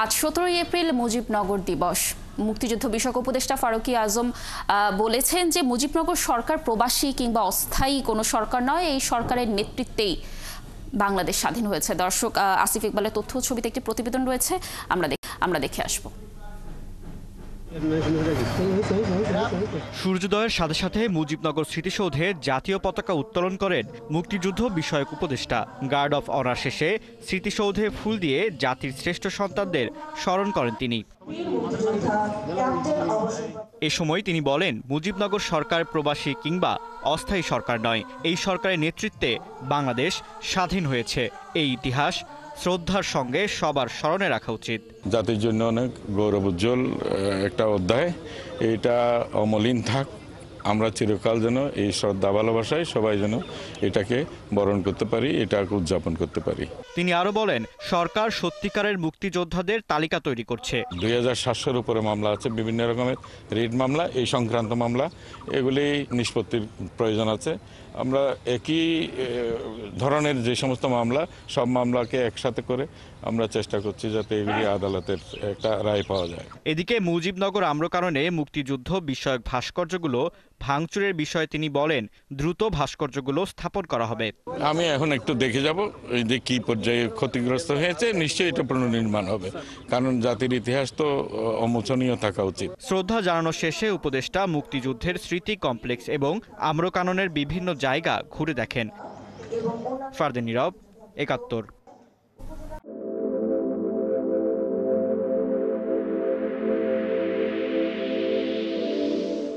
আজ 17 এপ্রিল মুজিবনগর দিবস। মুক্তিযুদ্ধ বিষয়ক উপদেষ্টা ফারুকী আজম বলেছেন যে মুজিবনগর সরকার প্রবাসী কিংবা অস্থায়ী কোনো সরকার নয়, এই সরকারের নেতৃত্বেই বাংলাদেশ স্বাধীন হয়েছে। দর্শক, আসিফ ইকবালের তথ্য ছবিতে একটি প্রতিবেদন রয়েছে, আমরা দেখে আসব। সূর্যোদয়ের সাথে সাথে মুজিবনগর স্মৃতিসৌধে জাতীয় পতাকা উত্তোলন করেন মুক্তিযুদ্ধ বিষয়ক উপদেষ্টা। গার্ড অফ অনার শেষে স্মৃতিসৌধে ফুল দিয়ে জাতির শ্রেষ্ঠ সন্তানদের স্মরণ করেন তিনি। এ সময় তিনি বলেন, মুজিবনগর সরকার প্রবাসী কিংবা অস্থায়ী সরকার নয়, এই সরকারের নেতৃত্বে বাংলাদেশ স্বাধীন হয়েছে। এই ইতিহাস শ্রদ্ধার সঙ্গে সবার স্মরণে রাখা উচিত। জাতির জন্য অনেক গৌরব উজ্জ্বল একটা অধ্যায়, এটা অমলিন থাক। আমরা চিরকাল যেন এই শ্রদ্ধা ভালোবাসায় সবাই যেন এটাকে বরণ করতে পারি, এটাকে উদযাপন করতে পারি। তিনি আরো বলেন, সরকার সত্যিকারের মুক্তিযোদ্ধাদের তালিকা তৈরি করছে। 2700-এর উপরে মামলা আছে, বিভিন্ন রকমের রিট মামলা, এই সংক্রান্ত মামলা, এগুলি নিষ্পত্তির প্রয়োজন আছে। আমরা একই ধরনের যে সমস্ত মামলা, সব মামলাকে একসাথে করে আমরা চেষ্টা করছি যাতে এগুলি আদালতের একটা রায় পাওয়া যায়। এদিকে মুজিবনগর আম্রকাননে মুক্তিযুদ্ধ বিষয়ক ভাস্কর্যগুলো ভাঙচুরের বিষয়ে তিনি বলেন, দ্রুত ভাস্কর্যগুলো স্থাপন করা হবে। আমি এখন একটু দেখে যাব যে কি পর্যায়ে ক্ষতিগ্রস্ত হয়েছে, নিশ্চয়ই এটা পুনর্নির্মাণ হবে, কারণ জাতির ইতিহাস তো অমোচনীয় থাকা উচিত। শ্রদ্ধা জানানো শেষে উপদেষ্টা মুক্তিযুদ্ধের স্মৃতি কমপ্লেক্স এবং আম্রকাননের বিভিন্ন জায়গা ঘুরে দেখেন। ফারদিন নীরব, ৭১।